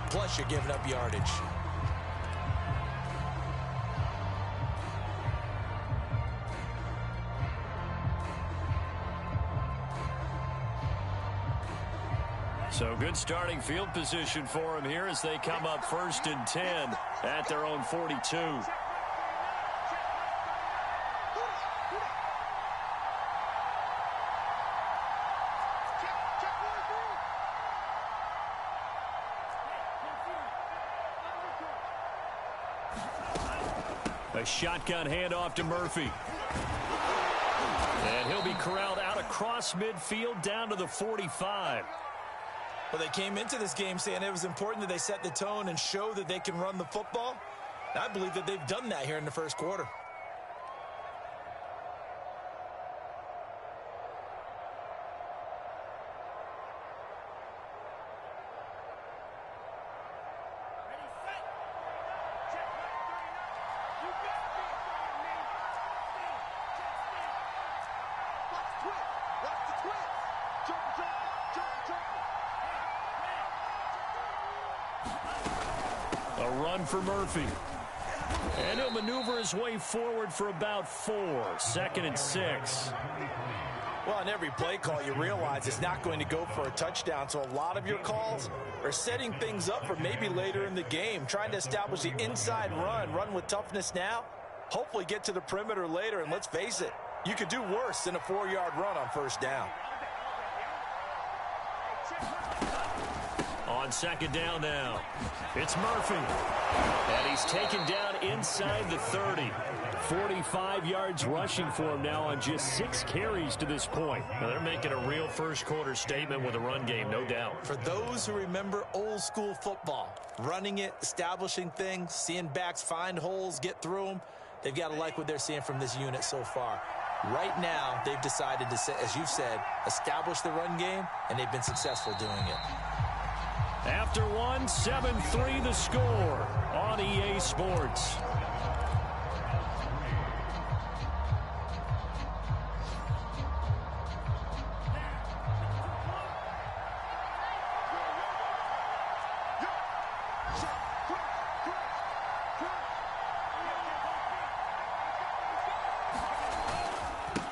plus you're giving up yardage. So good starting field position for him here as they come up 1st and 10 at their own 42. A shotgun handoff to Murphy. And he'll be corralled out across midfield down to the 45. Well, they came into this game saying it was important that they set the tone and show that they can run the football. I believe that they've done that here in the first quarter. A run for Murphy. And he'll maneuver his way forward for about 4. 2nd and 6. Well, on every play call, you realize it's not going to go for a touchdown. So a lot of your calls are setting things up for maybe later in the game, trying to establish the inside run with toughness now, hopefully get to the perimeter later. And let's face it, you could do worse than a 4-yard run on 1st down. On 2nd down now, it's Murphy. And he's taken down inside the 30. 45 yards rushing for him now on just 6 carries to this point. Now they're making a real first quarter statement with a run game, no doubt. For those who remember old school football, running it, establishing things, seeing backs find holes, get through them, they've got to like what they're seeing from this unit so far. Right now, they've decided to, as you said, establish the run game, and they've been successful doing it. After 1, 7-3 the score on EA Sports.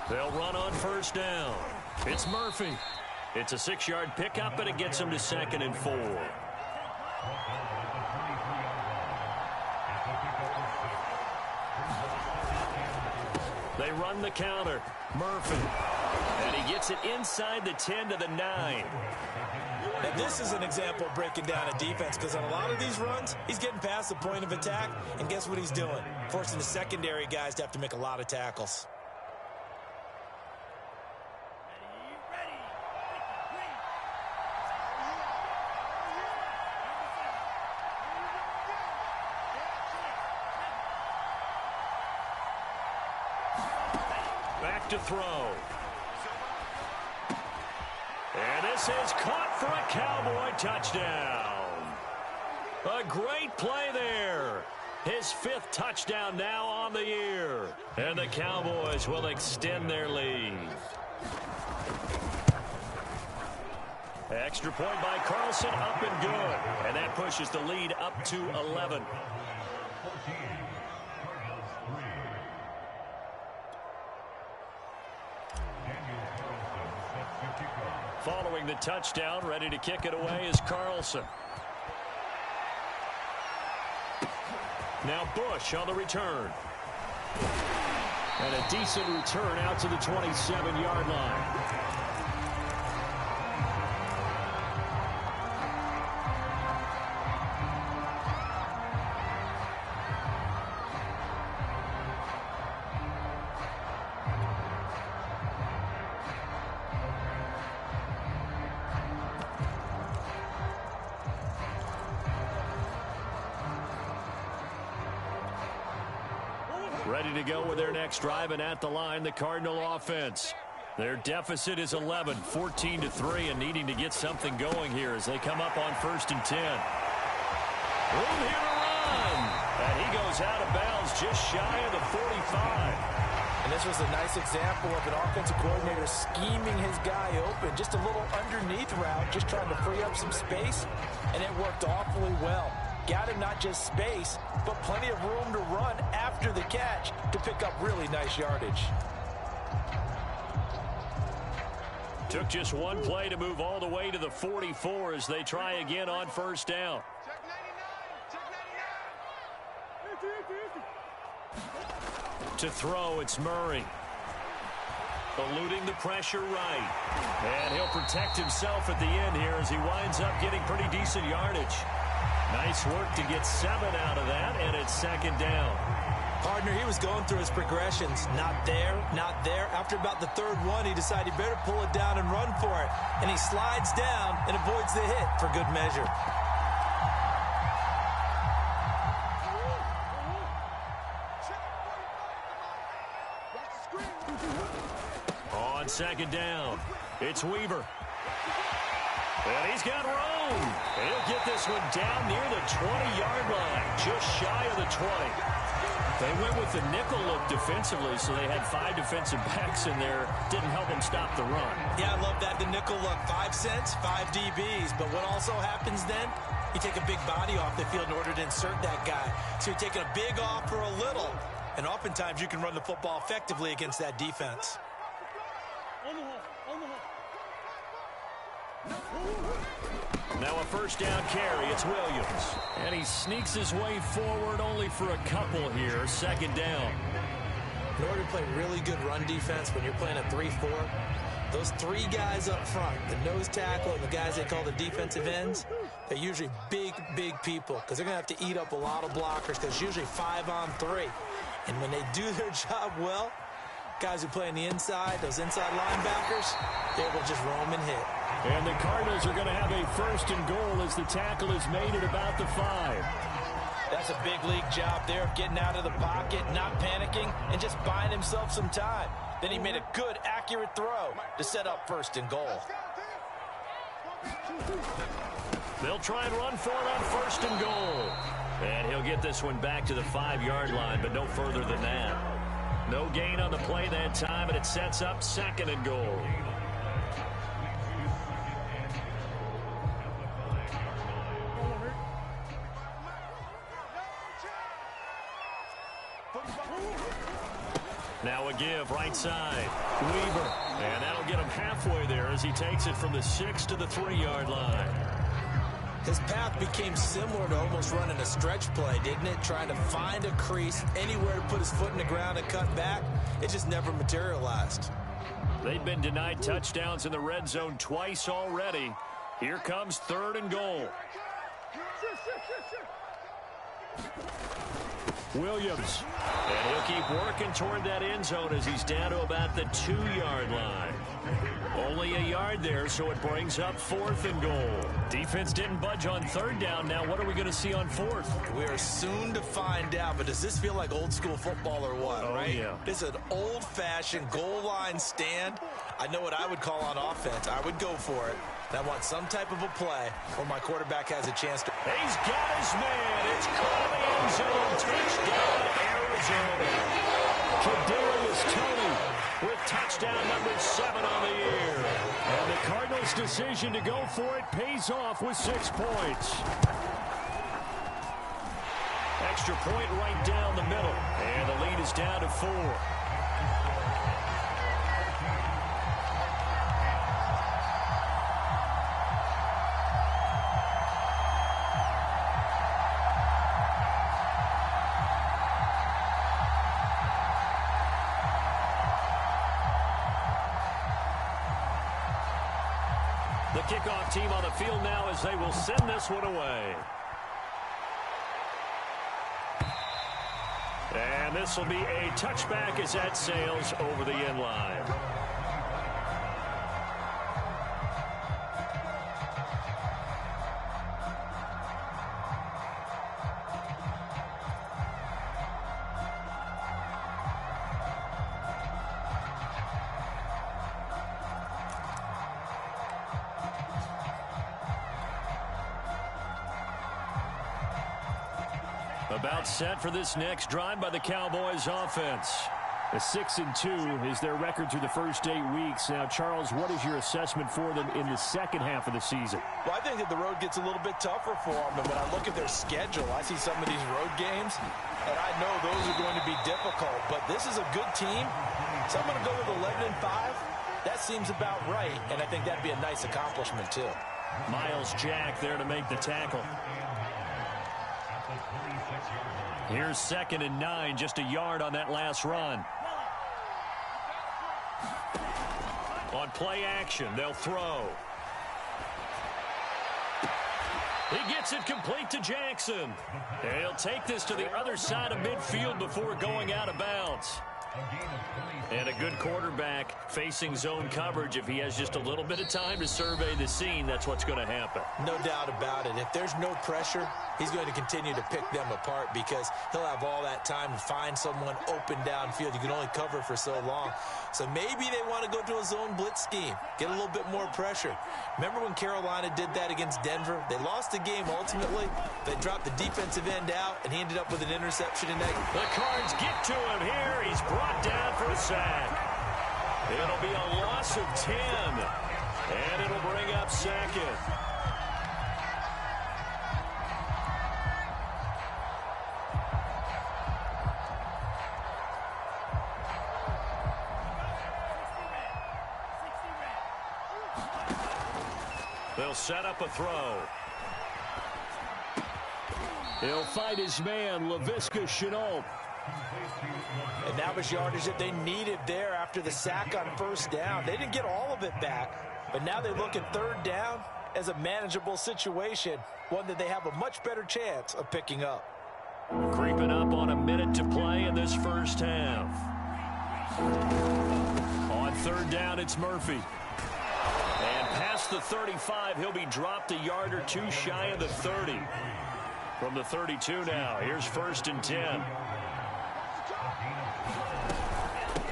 They'll run on 1st down. It's Murphy. It's a 6-yard pickup, and it gets him to 2nd and 4. They run the counter. Murphy. And he gets it inside the 10 to the 9. Now, this is an example of breaking down a defense, because on a lot of these runs, he's getting past the point of attack, and guess what he's doing? Forcing the secondary guys to have to make a lot of tackles. To throw. And this is caught for a Cowboy touchdown. A great play there. His 5th touchdown now on the year. And the Cowboys will extend their lead. Extra point by Carlson, up and good. And that pushes the lead up to 11. Following the touchdown, ready to kick it away is Carlson. Now Bush on the return. And a decent return out to the 27-yard line. Ready to go with their next drive, and at the line, the Cardinal offense. Their deficit is 11, 14-3, and needing to get something going here as they come up on 1st and 10. Room here to run. And he goes out of bounds just shy of the 45. And this was a nice example of an offensive coordinator scheming his guy open. Just a little underneath route, just trying to free up some space, and it worked awfully well. Got him not just space, but plenty of room to run after the catch to pick up really nice yardage. Took just one play to move all the way to the 44 as they try again on first down. To throw, it's Murray. Eluding the pressure right. And he'll protect himself at the end here as he winds up getting pretty decent yardage. Nice work to get 7 out of that, and it's second down. Partner, he was going through his progressions. Not there, not there. After about the third one, he decided he better pull it down and run for it. And he slides down and avoids the hit for good measure. On second down, it's Weaver. And he's got room. And he'll get this one down near the 20-yard line, just shy of the 20. They went with the nickel look defensively, so they had 5 defensive backs in there. Didn't help them stop the run. Yeah, I love that, the nickel look. 5 cents, 5 DBs. But what also happens then, you take a big body off the field in order to insert that guy. So you're taking a big off for a little. And oftentimes you can run the football effectively against that defense. Now a first down carry, it's Williams. And he sneaks his way forward only for a couple here, second down. In order to play really good run defense when you're playing a 3-4, those 3 guys up front, the nose tackle and the guys they call the defensive ends, they're usually big, big people because they're going to have to eat up a lot of blockers because it's usually 5 on 3. And when they do their job well, guys who play on the inside, those inside linebackers, they will just roam and hit. And the Cardinals are going to have a first and goal as the tackle is made at about the 5. That's a big league job there of getting out of the pocket, not panicking, and just buying himself some time. Then he made a good, accurate throw to set up first and goal. They'll try and run for it on first and goal. And he'll get this one back to the 5-yard line, but no further than that. No gain on the play that time, and it sets up second and goal. Now a give, right side. Weaver. And that'll get him halfway there as he takes it from the 6 to the 3-yard line. His path became similar to almost running a stretch play, didn't it? Trying to find a crease, anywhere to put his foot in the ground and cut back. It just never materialized. They've been denied touchdowns in the red zone twice already. Here comes third and goal. Williams. And he'll keep working toward that end zone as he's down to about the 2-yard line. Only a yard there, so it brings up fourth and goal. Defense didn't budge on third down. Now what are we going to see on fourth? We are soon to find out, but does this feel like old school football or what, right? Yeah. This is an old-fashioned goal line stand. I know what I would call on offense. I would go for it. And I want some type of a play where my quarterback has a chance to... He's got his man. It's caught in the end zone. Touchdown, Arizona. Kadarius Toney with touchdown number 7 on the year. And the Cardinals' decision to go for it pays off with 6 points. Extra point right down the middle. And the lead is down to 4. The kickoff team on the field now as they will send this one away. And this will be a touchback as that sails over the end line. About set for this next drive by the Cowboys offense. A 6-2 is their record through the first 8 weeks. Now, Charles, what is your assessment for them in the second half of the season? Well, I think that the road gets a little bit tougher for them. And when I look at their schedule, I see some of these road games, and I know those are going to be difficult. But this is a good team. So I'm going to go with 11-5. That seems about right, and I think that'd be a nice accomplishment, too. Miles Jack there to make the tackle. Here's 2nd and 9, just a yard on that last run. On play action, they'll throw. He gets it complete to Jackson. And he'll take this to the other side of midfield before going out of bounds. And a good quarterback facing zone coverage. If he has just a little bit of time to survey the scene, that's what's going to happen. No doubt about it. If there's no pressure, he's going to continue to pick them apart because he'll have all that time to find someone open downfield. You can only cover for so long. So maybe they want to go to a zone blitz scheme, get a little bit more pressure. Remember when Carolina did that against Denver? They lost the game ultimately. They dropped the defensive end out, and he ended up with an interception in that. The Cards get to him here. He's brought down for a sack. It'll be a loss of 10, and it'll bring up 2nd. They'll set up a throw. He'll fight his man, Laviska Shenault. And that was yardage that they needed there after the sack on 1st down. They didn't get all of it back, but now they look at 3rd down as a manageable situation, one that they have a much better chance of picking up. Creeping up on a minute to play in this first half. On 3rd down, it's Murphy. And past the 35, he'll be dropped a yard or two shy of the 30. From the 32 now, here's 1st and 10.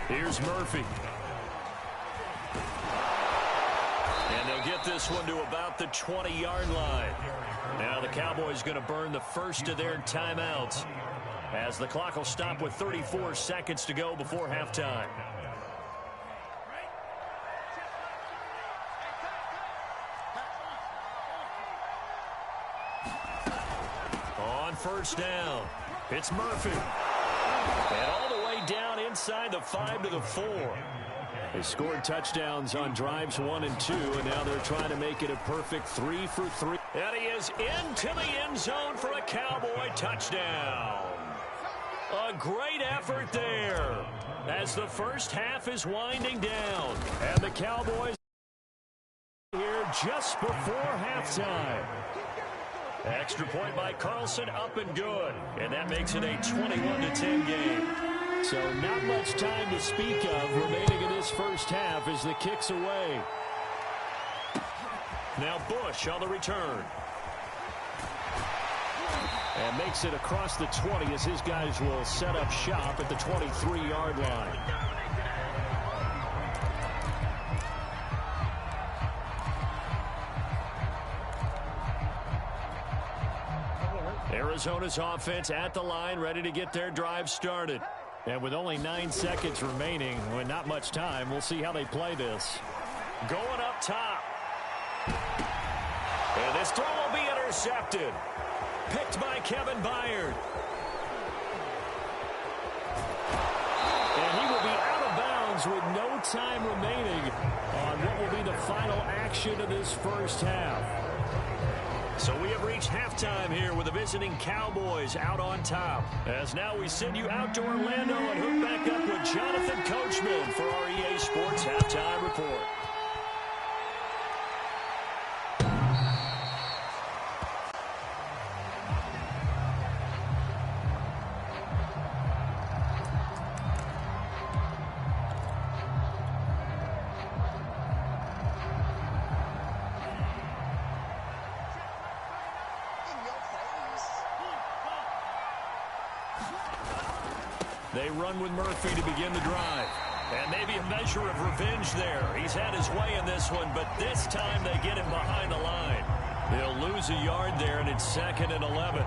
Here's Murphy. And they'll get this one to about the 20-yard line. Now the Cowboys going to burn the first of their timeouts as the clock will stop with 34 seconds to go before halftime. On 1st down, it's Murphy. And all the way down inside the 5 to the 4. They scored touchdowns on drives 1 and 2, and now they're trying to make it a perfect 3 for 3. And he is into the end zone for a Cowboy touchdown. A great effort there as the first half is winding down. And the Cowboys here just before halftime. Extra point by Carlson, up and good. And that makes it a 21-10 game. So not much time to speak of remaining in this first half as the kick's away. Now Bush on the return. And makes it across the 20 as his guys will set up shop at the 23-yard line. Arizona's offense at the line, ready to get their drive started. And with only 9 seconds remaining, with not much time, we'll see how they play this. Going up top. And this throw will be intercepted. Picked by Kevin Byard. And he will be out of bounds with no time remaining on what will be the final action of this first half. So we have reached halftime here with the visiting Cowboys out on top. As now we send you out to Orlando and hook back up with Jonathan Coachman for our EA Sports Halftime Report. They run with Murphy to begin the drive. And maybe a measure of revenge there. He's had his way in this one, but this time they get him behind the line. They'll lose a yard there, and it's 2nd and 11.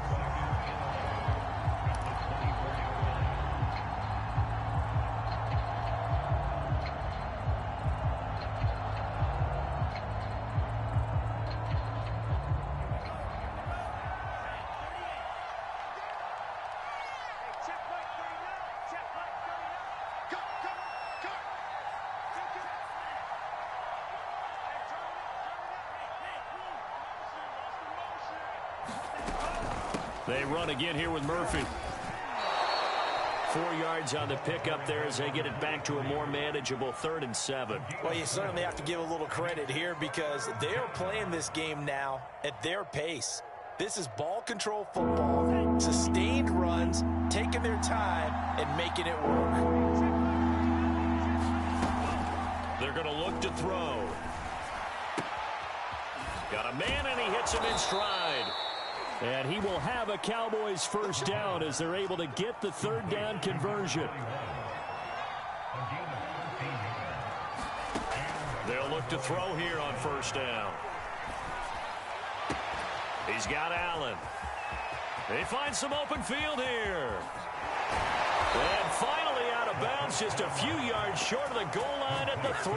They run again here with Murphy. 4 yards on the pickup there as they get it back to a more manageable 3rd and 7. Well, you certainly have to give a little credit here because they are playing this game now at their pace. This is ball control football, sustained runs, taking their time and making it work. They're going to look to throw. Got a man and he hits him in stride. And he will have a Cowboys first down as they're able to get the 3rd down conversion. They'll look to throw here on 1st down. He's got Allen. They find some open field here. And finally out of bounds, just a few yards short of the goal line at the 3.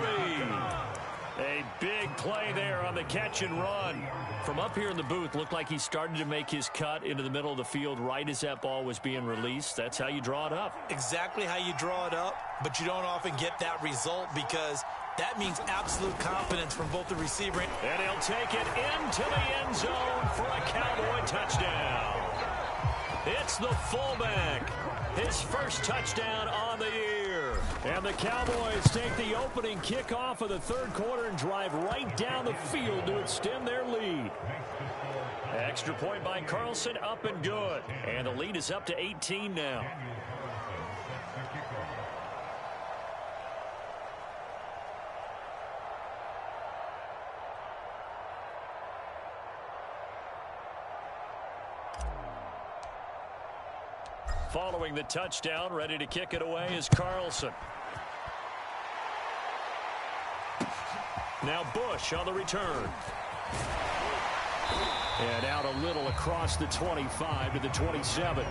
A big play there on the catch and run. From up here in the booth, looked like he started to make his cut into the middle of the field right as that ball was being released. That's how you draw it up. Exactly how you draw it up, but you don't often get that result because that means absolute confidence from both the receiver and he'll take it into the end zone for a Cowboy touchdown. It's the fullback. His first touchdown on the year. And the Cowboys take the opening kickoff of the 3rd quarter and drive right down the field to extend their lead. Extra point by Carlson, up and good. And the lead is up to 18 now. Following the touchdown, ready to kick it away is Carlson. Now Bush on the return. And out a little across the 25 to the 27.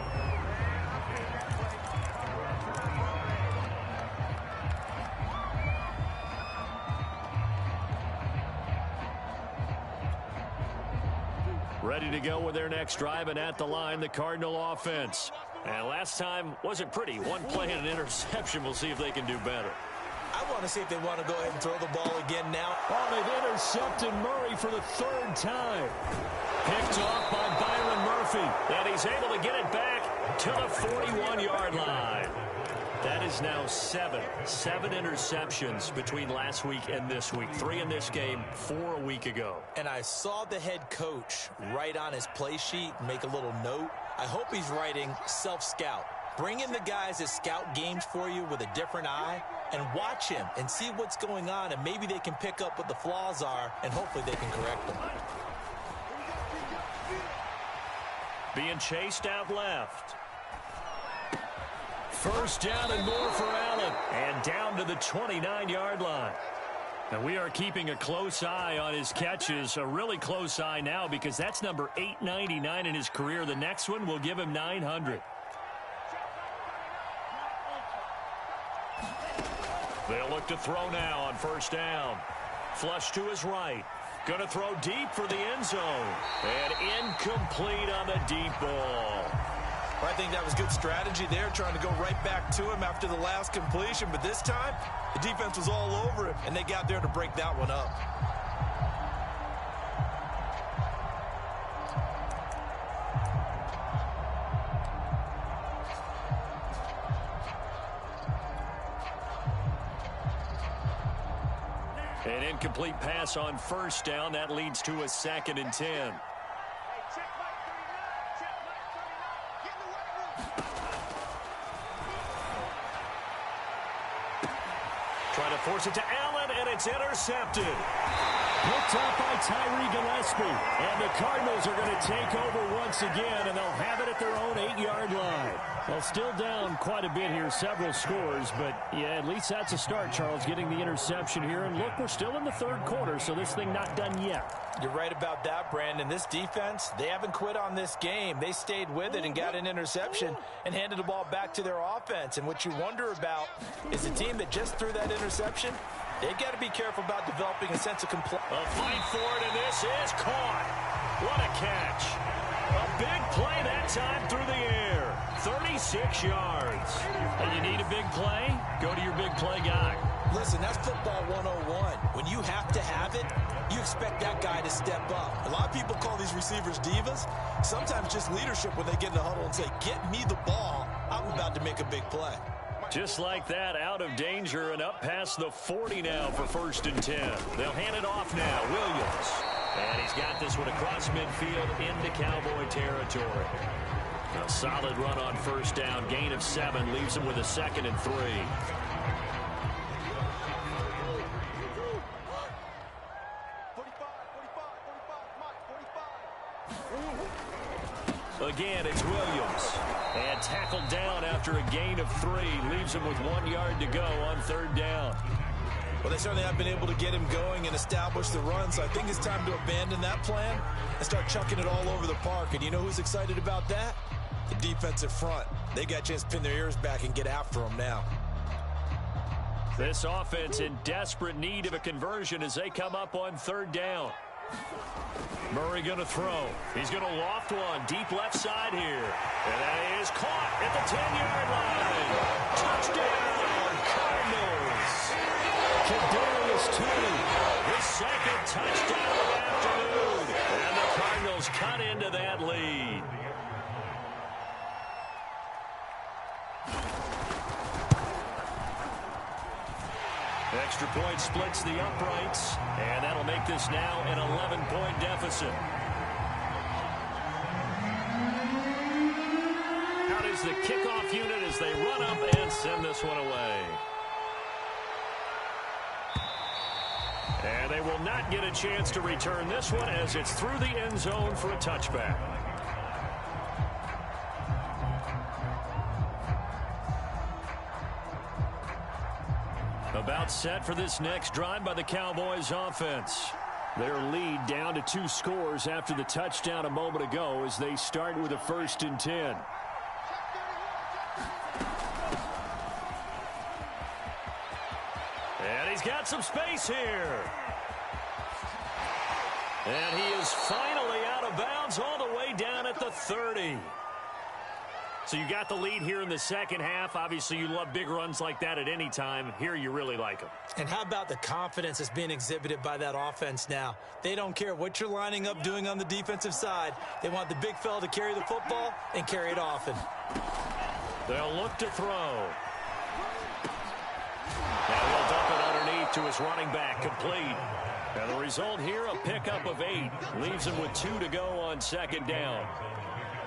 Ready to go with their next drive, and at the line, the Cardinal offense. And last time wasn't pretty. One play and an interception. We'll see if they can do better. I want to see if they want to go ahead and throw the ball again now. Oh, they've intercepted Murray for the 3rd time. Picked off by Byron Murphy. And he's able to get it back to the 41-yard line. That is now 7 interceptions between last week and this week. 3 in this game, 4 a week ago. And I saw the head coach write on his play sheet, make a little note. I hope he's writing self-scout. Bring in the guys that scout games for you with a different eye and watch him and see what's going on, and maybe they can pick up what the flaws are, and hopefully they can correct them. Being chased out left. First down and more for Allen. And down to the 29-yard line. And we are keeping a close eye on his catches. A really close eye now because that's number 899 in his career. The next one will give him 900. They'll look to throw now on 1st down. Flush to his right. Going to throw deep for the end zone. And incomplete on the deep ball. I think that was good strategy there, trying to go right back to him after the last completion. But this time, the defense was all over him, and they got there to break that one up. An incomplete pass on 1st down. That leads to a 2nd and 10. Trying to force it to Allen, and it's intercepted. Picked up by Tyree Gillespie. And the Cardinals are going to take over once again, and they'll have it at their own 8-yard line. Well, still down quite a bit here, several scores, but yeah, at least that's a start, Charles, getting the interception here. And look, we're still in the 3rd quarter, so this thing not done yet. You're right about that, Brandon. This defense, they haven't quit on this game. They stayed with it and got an interception and handed the ball back to their offense. And what you wonder about is the team that just threw that interception, they've got to be careful about developing a sense of compliance. A fight for it, and this is caught. What a catch. A big play that time through the air. 36 yards. And you need a big play? Go to your big play guy. Listen, that's football 101. When you have to have it, You expect that guy to step up. A lot of people call these receivers divas. Sometimes just leadership when they get in the huddle and say, get me the ball. I'm about to make a big play. Just like that, out of danger and up past the 40 now for 1st and 10. They'll hand it off now. Williams. And he's got this one across midfield into Cowboy territory. A solid run on 1st down. Gain of 7 leaves him with a 2nd and 3. Again, it's Williams. And tackled down after a gain of 3. Leaves him with 1 yard to go on 3rd down. Well, they certainly have been able to get him going and establish the run, so I think it's time to abandon that plan and start chucking it all over the park. And you know who's excited about that? The defensive front. They got a chance to pin their ears back and get after him now. This offense in desperate need of a conversion as they come up on 3rd down. Murray going to throw. He's going to loft one deep left side here. And that is caught at the 10-yard line. Touchdown, Cardinals. Kadarius Toney, his 2nd touchdown of the afternoon. And the Cardinals cut into that lead. Extra point splits the uprights, and that'll make this now an 11-point deficit. Out is the kickoff unit as they run up and send this one away. And they will not get a chance to return this one as it's through the end zone for a touchback. About set for this next drive by the Cowboys offense. Their lead down to 2 scores after the touchdown a moment ago as they start with a 1st and 10. And he's got some space here. And he is finally out of bounds all the way down at the 30. So you got the lead here in the 2nd half. Obviously, you love big runs like that at any time. Here, you really like them. And how about the confidence that's being exhibited by that offense now? They don't care what you're lining up doing on the defensive side. They want the big fella to carry the football and carry it often. They'll look to throw. And he'll dump it underneath to his running back, complete. And the result here, a pickup of 8. Leaves him with 2 to go on 2nd down.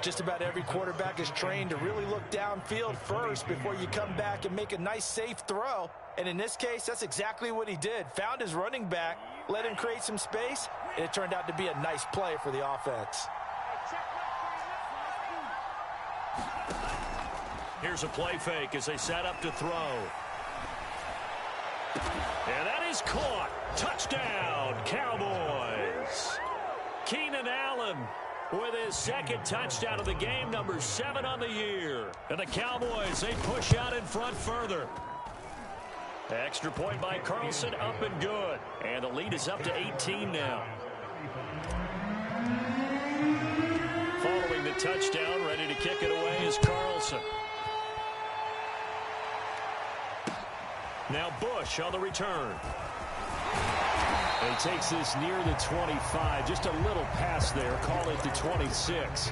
Just about every quarterback is trained to really look downfield first before you come back and make a nice, safe throw. And in this case, that's exactly what he did. Found his running back, let him create some space, and it turned out to be a nice play for the offense. Here's a play fake as they set up to throw. And that is caught. Touchdown, Cowboys. Keenan Allen with his 2nd touchdown of the game, number 7 on the year. And the Cowboys, they push out in front further. Extra point by Carlson, up and good. And the lead is up to 18 now. Following the touchdown, ready to kick it away is Carlson. Now Bush on the return. He takes this near the 25. Just a little pass there. Call it the 26.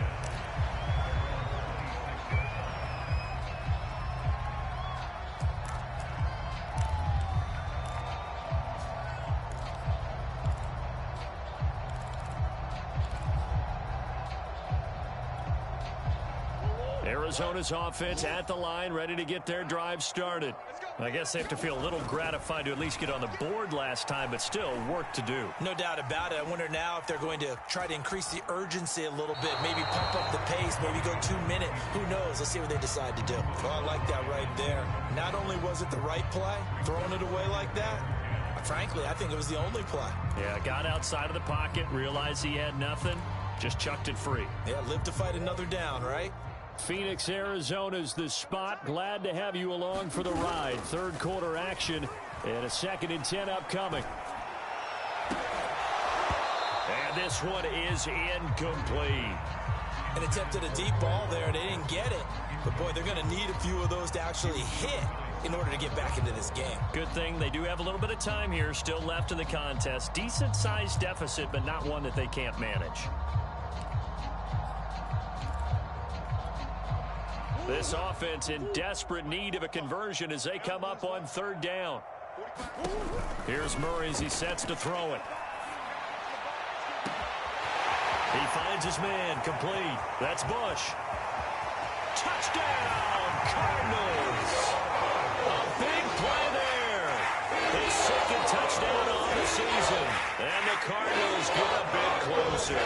Arizona's offense at the line, ready to get their drive started. I guess they have to feel a little gratified to at least get on the board last time, but still work to do. No doubt about it. I wonder now if they're going to try to increase the urgency a little bit, maybe pump up the pace, maybe go 2-minute. Who knows? Let's see what they decide to do. Oh, I like that right there. Not only was it the right play, throwing it away like that, frankly, I think it was the only play. Yeah, got outside of the pocket, realized he had nothing, just chucked it free. Yeah, live to fight another down, right? Phoenix, Arizona's the spot. Glad to have you along for the ride. 3rd quarter action and a 2nd and 10 upcoming. And this one is incomplete. An attempt at a deep ball there, and they didn't get it. But, boy, they're going to need a few of those to actually hit in order to get back into this game. Good thing they do have a little bit of time here still left in the contest. Decent-sized deficit, but not one that they can't manage. This offense in desperate need of a conversion as they come up on third down. Here's Murray as he sets to throw it. He finds his man, complete. That's Bush. Touchdown, Cardinals. A big play there. His second touchdown on the season. And the Cardinals get a bit closer.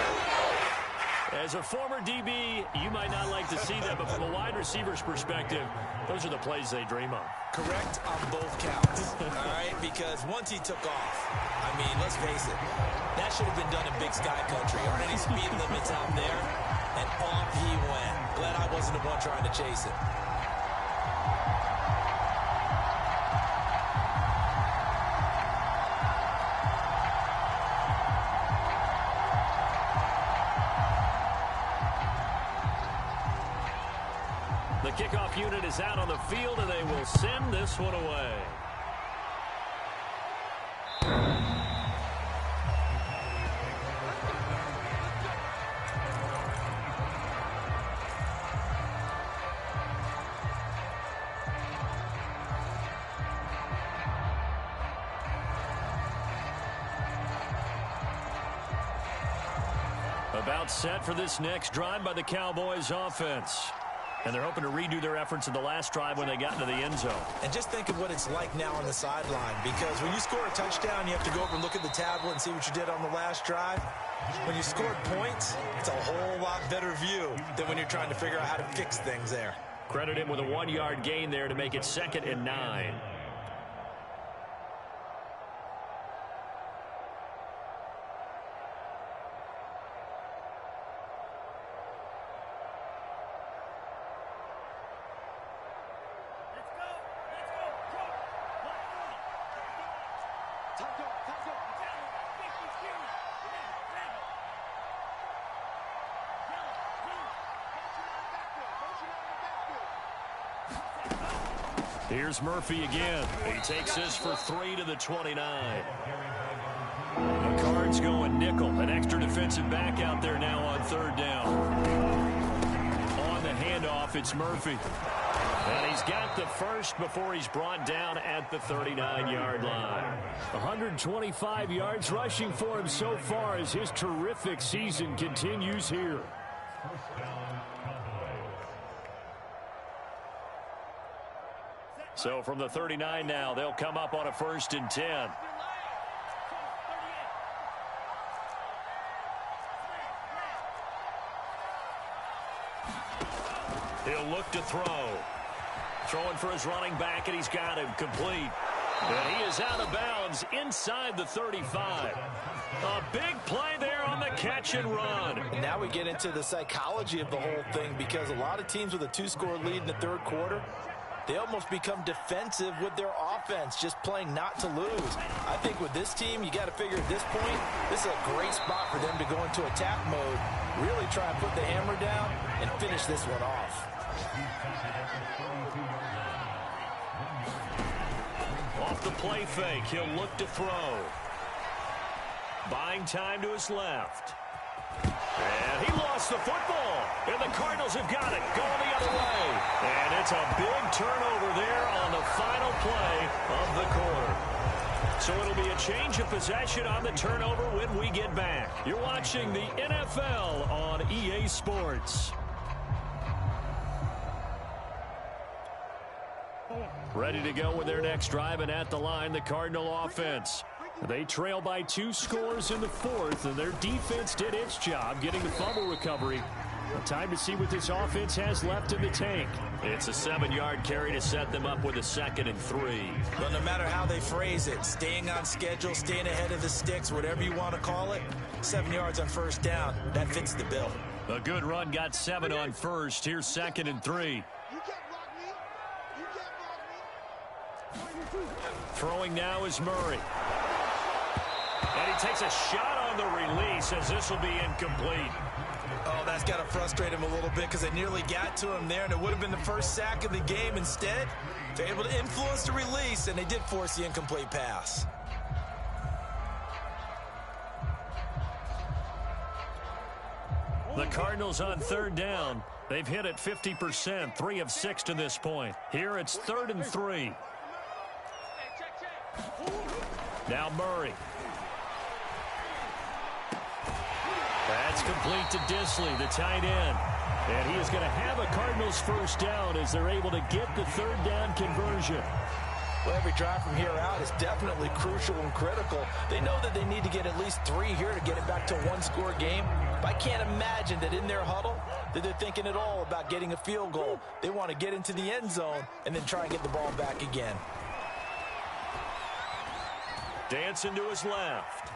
As a former DB, you might not like to see that, but from a wide receiver's perspective, those are the plays they dream of. Correct on both counts, all right? Because once he took off, I mean, let's face it, that should have been done in Big Sky Country. Aren't any speed limits out there? And off he went. Glad I wasn't the one trying to chase it. The kickoff unit is out on the field, and they will send this one away. About set for this next drive by the Cowboys offense. And they're hoping to redo their efforts in the last drive when they got into the end zone. And just think of what it's like now on the sideline, because when you score a touchdown, you have to go over and look at the tablet and see what you did on the last drive. When you scored points, it's a whole lot better view than when you're trying to figure out how to fix things there. Credit him with a 1-yard gain there to make it 2nd and 9. Here's Murphy again. He takes this for 3 to the 29. The Cards going nickel. An extra defensive back out there now on third down. On the handoff, it's Murphy. And he's got the first before he's brought down at the 39-yard line. 125 yards rushing for him so far as his terrific season continues here. So from the 39 now, they'll come up on a 1st and 10. He'll look to throw. Throwing for his running back, and he's got him complete. And he is out of bounds inside the 35. A big play there on the catch and run. And now we get into the psychology of the whole thing, because a lot of teams with a 2-score lead in the third quarter, they almost become defensive with their offense, just playing not to lose. I think with this team, you got to figure at this point, this is a great spot for them to go into attack mode, really try and put the hammer down and finish this one off. Off the play fake, he'll look to throw. Buying time to his left. And he lost the football. And the Cardinals have got it. Going the other way. And it's a big turnover there on the final play of the quarter. So it'll be a change of possession on the turnover when we get back. You're watching the NFL on EA Sports. Ready to go with their next drive, and at the line, the Cardinal offense. They trail by 2 scores in the 4th, and their defense did its job getting the fumble recovery. Time to see what this offense has left in the tank. It's a 7-yard carry to set them up with a 2nd and 3. But no matter how they phrase it, staying on schedule, staying ahead of the sticks, whatever you want to call it, 7 yards on 1st down, that fits the bill. A good run, got 7 on 1st. Here's 2nd and 3. Throwing now is Murray. And he takes a shot on the release as this will be incomplete. Oh, that's got to frustrate him a little bit because they nearly got to him there, and it would have been the first sack of the game. Instead, they're able to influence the release, and they did force the incomplete pass. The Cardinals on third down. They've hit it 50%, 3 of 6 to this point. Here it's 3rd and 3. Now Murray. That's complete to Disley, the tight end. And he is going to have a Cardinals first down as they're able to get the third down conversion. Well, every drive from here out is definitely crucial and critical. They know that they need to get at least 3 here to get it back to a one-score game. But I can't imagine that in their huddle that they're thinking at all about getting a field goal. They want to get into the end zone and then try and get the ball back again. Dancing to his left.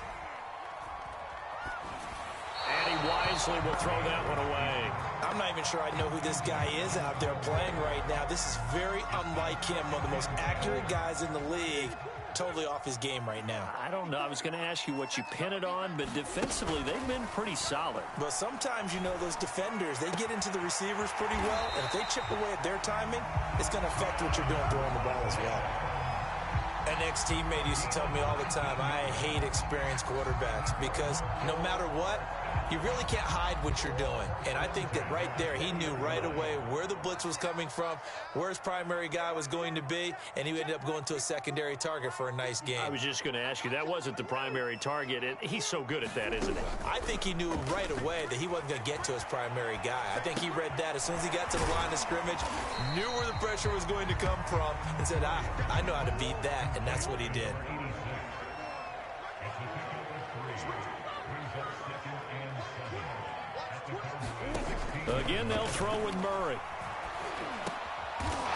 And he wisely will throw that one away. I'm not even sure I know who this guy is out there playing right now. This is very unlike him, one of the most accurate guys in the league. Totally off his game right now. I don't know. I was going to ask you what you pin it on, but defensively, they've been pretty solid. But sometimes, you know, those defenders, they get into the receivers pretty well, and if they chip away at their timing, it's going to affect what you're doing throwing the ball as well. An ex-teammate used to tell me all the time, I hate experienced quarterbacks because no matter what, you really can't hide what you're doing. And I think that right there, he knew right away where the blitz was coming from, where his primary guy was going to be, and he ended up going to a secondary target for a nice game. I was just going to ask you, that wasn't the primary target. He's so good at that, isn't he? I think he knew right away that he wasn't going to get to his primary guy. I think he read that as soon as he got to the line of scrimmage, knew where the pressure was going to come from, and said, I know how to beat that, and that's what he did. Again, they'll throw with Murray.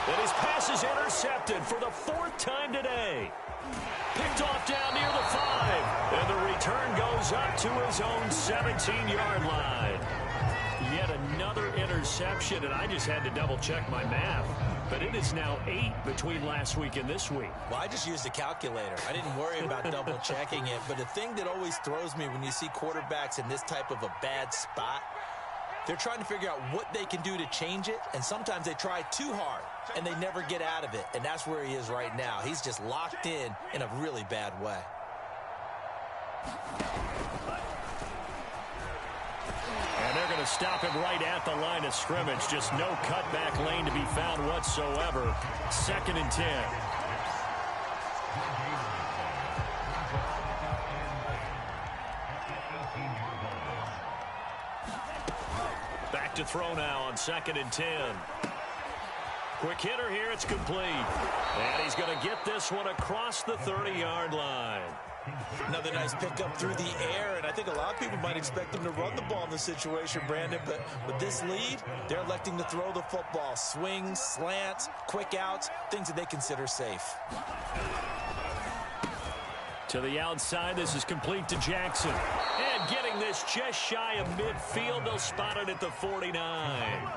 And his pass is intercepted for the 4th time today. Picked off down near the 5. And the return goes up to his own 17-yard line. Yet another interception, and I just had to double-check my math. But it is now 8 between last week and this week. Well, I just used a calculator. I didn't worry about double-checking it. But the thing that always throws me when you see quarterbacks in this type of a bad spot, they're trying to figure out what they can do to change it, and sometimes they try too hard, and they never get out of it. And that's where he is right now. He's just locked in a really bad way. And they're going to stop him right at the line of scrimmage. Just no cutback lane to be found whatsoever. 2nd and 10. Back to throw now on 2nd and 10. Quick hitter here, it's complete. And he's going to get this one across the 30-yard line. Another nice pickup through the air, and I think a lot of people might expect them to run the ball in this situation, Brandon, but with this lead, they're electing to throw the football. Swings, slants, quick outs, things that they consider safe. To the outside, this is complete to Jackson. And getting this just shy of midfield, they'll spot it at the 49.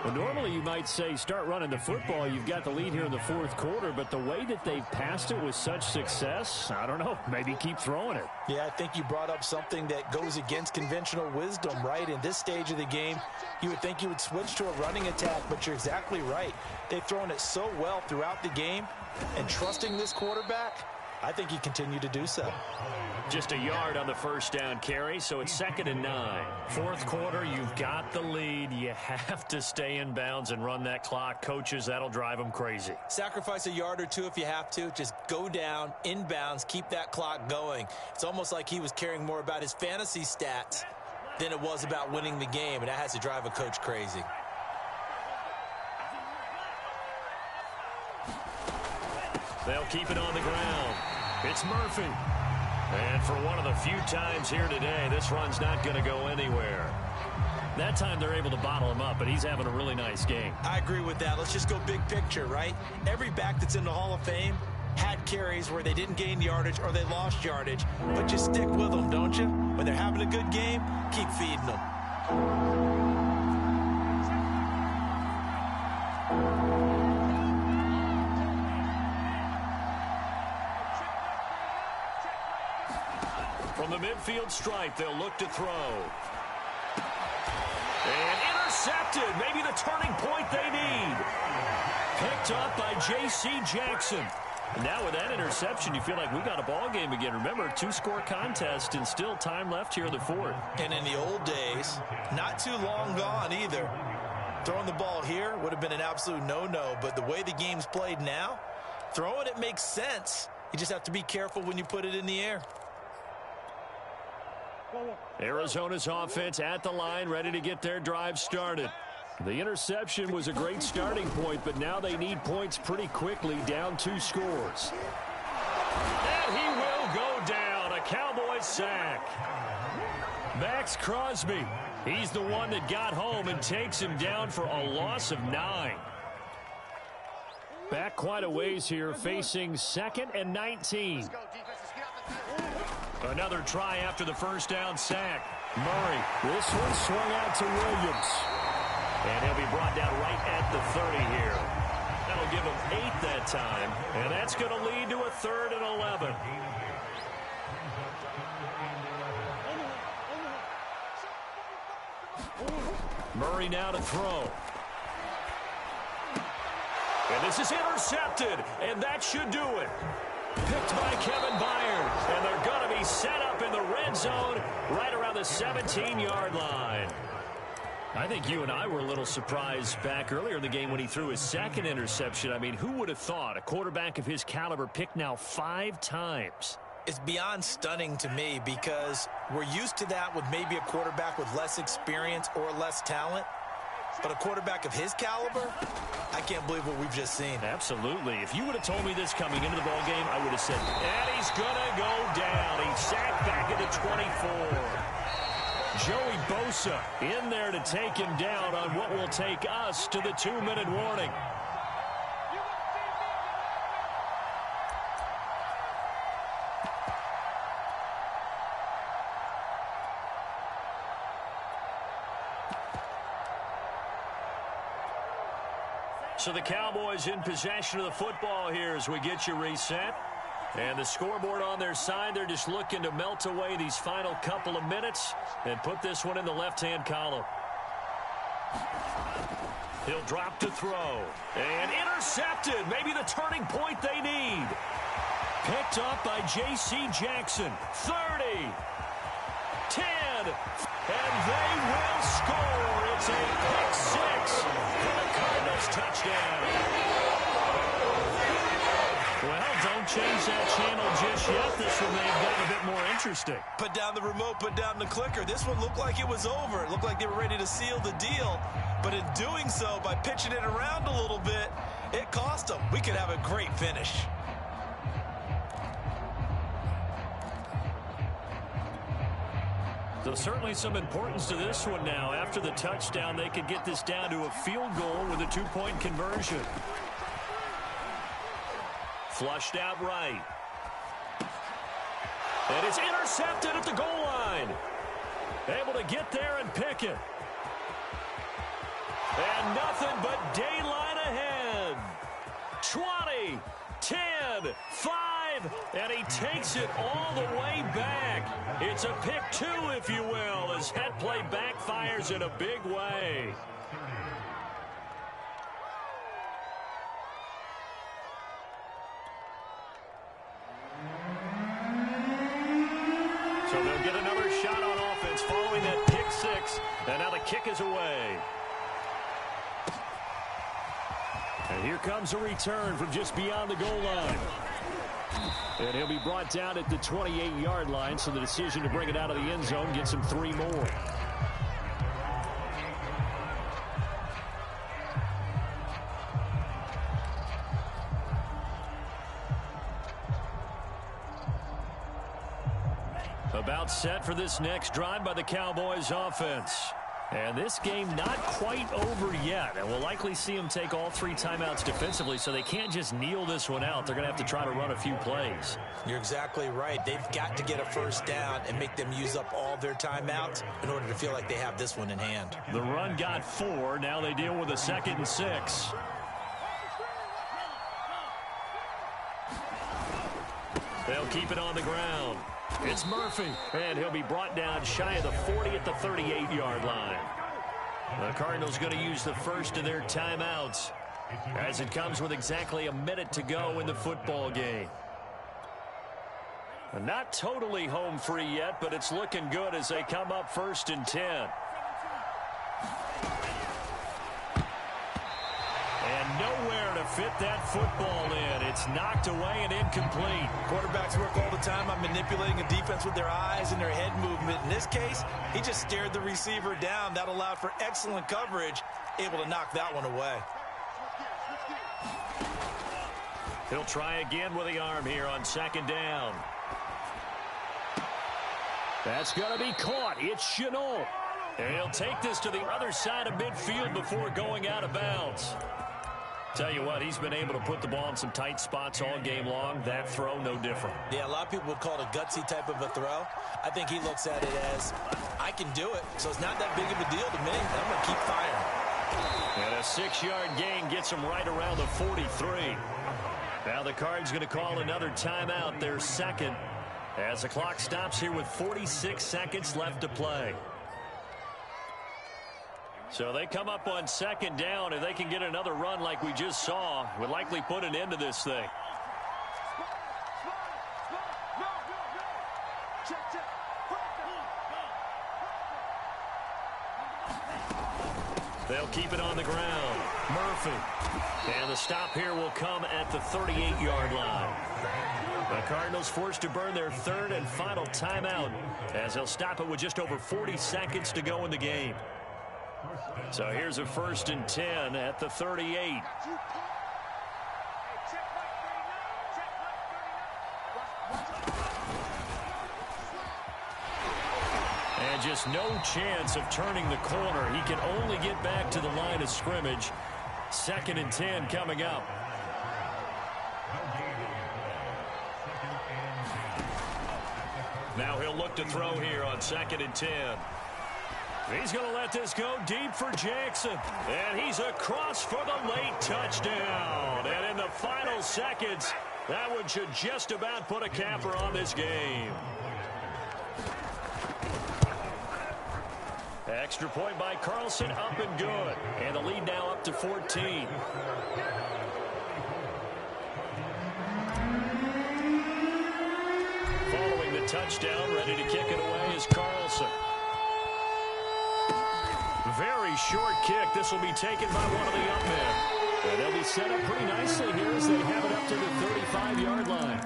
Well, normally you might say start running the football. You've got the lead here in the 4th quarter, but the way that they've passed it with such success, I don't know, maybe keep throwing it. Yeah, I think you brought up something that goes against conventional wisdom, right? In this stage of the game, you would think you would switch to a running attack, but you're exactly right. They've thrown it so well throughout the game, and trusting this quarterback, I think he continued to do so. Just a yard on the first down carry, so it's 2nd and 9. 4th quarter, you've got the lead. You have to stay in bounds and run that clock. Coaches, that'll drive them crazy. Sacrifice a yard or two if you have to. Just go down, in bounds, keep that clock going. It's almost like he was caring more about his fantasy stats than it was about winning the game, and that has to drive a coach crazy. They'll keep it on the ground. It's Murphy. And for one of the few times here today, this run's not going to go anywhere. That time they're able to bottle him up, but he's having a really nice game. I agree with that. Let's just go big picture, right? Every back that's in the Hall of Fame had carries where they didn't gain yardage or they lost yardage. But you stick with them, don't you? When they're having a good game, keep feeding them. From the midfield stripe, they'll look to throw. intercepted. Maybe the turning point they need. Picked up by J.C. Jackson. And now with that interception, you feel like we got a ball game again. Remember, two-score contest and still time left here in the fourth. And in the old days, not too long gone either. Throwing the ball here would have been an absolute no-no, but the way the game's played now, throwing it makes sense. You just have to be careful when you put it in the air. Arizona's offense at the line, ready to get their drive started. The interception was a great starting point, but now they need points pretty quickly, down 2 scores. And he will go down, a Cowboys sack. Max Crosby, he's the one that got home and takes him down for a loss of 9. Back quite a ways here, facing 2nd and 19. Another try after the first down sack. Murray, this one swung out to Williams. And he'll be brought down right at the 30 here. That'll give him 8 that time. And that's going to lead to a 3rd and 11. Murray now to throw. And this is intercepted. And that should do it. Picked by Kevin Byard. And they're going to be set up in the red zone right around the 17-yard line. I think you and I were a little surprised back earlier in the game when he threw his 2nd interception. I mean, who would have thought a quarterback of his caliber picked now 5 times? It's beyond stunning to me because we're used to that with maybe a quarterback with less experience or less talent. But a quarterback of his caliber, I can't believe what we've just seen. Absolutely. If you would have told me this coming into the ballgame, I would have said, and he's going to go down. He's sacked back at the 24. Joey Bosa in there to take him down on what will take us to the 2-minute warning. So the Cowboys in possession of the football here as we get you reset. And the scoreboard on their side, they're just looking to melt away these final couple of minutes and put this one in the left-hand column. He'll drop to throw. And intercepted. Maybe the turning point they need. Picked up by J.C. Jackson. 30. 10. And they will score. It's a pick 6 for the Cardinals touchdown. Well, don't change that channel just yet. This one may have gotten a bit more interesting. Put down the remote, put down the clicker. This one looked like it was over. It looked like they were ready to seal the deal. But in doing so, by pitching it around a little bit, it cost them. We could have a great finish. So certainly some importance to this one now. After the touchdown, they could get this down to a field goal with a 2-point conversion. Flushed out right. And it's intercepted at the goal line. Able to get there and pick it. And nothing but daylight ahead. 20, 10, 5, and he takes it all the way back. It's a pick 2, if you will, as that play backfires in a big way. So they'll get another shot on offense following that pick 6. And now the kick is away. And here comes a return from just beyond the goal line. And he'll be brought down at the 28-yard line, so the decision to bring it out of the end zone gets him 3 more. About set for this next drive by the Cowboys offense. And this game not quite over yet. And we'll likely see them take all 3 timeouts defensively, so they can't just kneel this one out. They're going to have to try to run a few plays. You're exactly right. They've got to get a first down and make them use up all their timeouts in order to feel like they have this one in hand. The run got 4. Now they deal with a 2nd and 6. They'll keep it on the ground. It's Murphy, and he'll be brought down shy of the 40 at the 38-yard line. The Cardinals going to use the first of their timeouts as it comes with exactly a minute to go in the football game. Not totally home free yet, but it's looking good as they come up 1st and 10. And nowhere to fit that football in. It's knocked away and incomplete. Quarterbacks work all the time on manipulating a defense with their eyes and their head movement. In this case, he just stared the receiver down. That allowed for excellent coverage, able to knock that one away. He'll try again with the arm here on 2nd down. That's going to be caught. It's Chenault. And he'll take this to the other side of midfield before going out of bounds. Tell you what, he's been able to put the ball in some tight spots all game long. That throw, no different. Yeah, a lot of people would call it a gutsy type of a throw. I think he looks at it as, I can do it, so it's not that big of a deal to me. I'm going to keep firing. And a 6-yard gain gets him right around the 43. Now the Cards going to call another timeout, their second, as the clock stops here with 46 seconds left to play. So they come up on 2nd down. If they can get another run like we just saw, would likely put an end to this thing. They'll keep it on the ground. Murphy. And the stop here will come at the 38-yard line. The Cardinals forced to burn their 3rd and final timeout as they'll stop it with just over 40 seconds to go in the game. So here's a 1st and 10 at the 38. And just no chance of turning the corner. He can only get back to the line of scrimmage. 2nd and 10 coming up. Now he'll look to throw here on 2nd and 10. He's going to let this go deep for Jackson. And he's across for the late touchdown. And in the final seconds, that one should just about put a capper on this game. Extra point by Carlson, up and good. And the lead now up to 14. Following the touchdown, ready to kick it away is Carlson. Very short kick. This will be taken by one of the up men. And they'll be set up pretty nicely here as they have it up to the 35-yard line.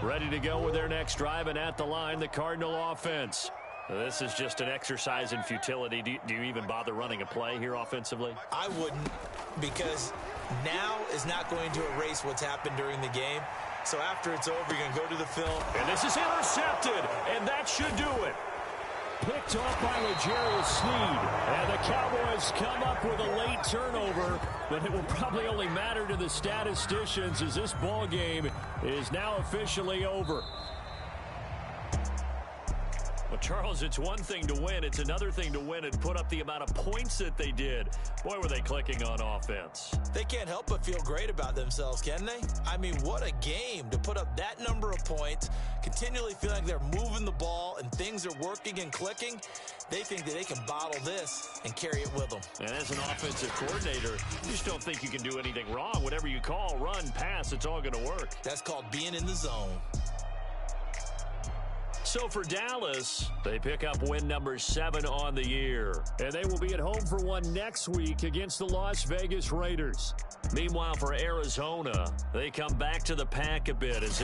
Ready to go with their next drive, and at the line, the Cardinal offense. This is just an exercise in futility. Do you even bother running a play here offensively? I wouldn't, because now is not going to erase what's happened during the game. So after it's over, you're going to go to the film. And this is intercepted, and that should do it. Picked off by L'Jarius Sneed. And the Cowboys come up with a late turnover, but it will probably only matter to the statisticians as this ball game is now officially over. Well, Charles, it's one thing to win. It's another thing to win and put up the amount of points that they did. Boy, were they clicking on offense. They can't help but feel great about themselves, can they? I mean, what a game to put up that number of points, continually feeling like they're moving the ball and things are working and clicking. They think that they can bottle this and carry it with them. And as an offensive coordinator, you just don't think you can do anything wrong. Whatever you call, run, pass, it's all going to work. That's called being in the zone. So for Dallas, they pick up win number 7 on the year. And they will be at home for one next week against the Las Vegas Raiders. Meanwhile, for Arizona, they come back to the pack a bit as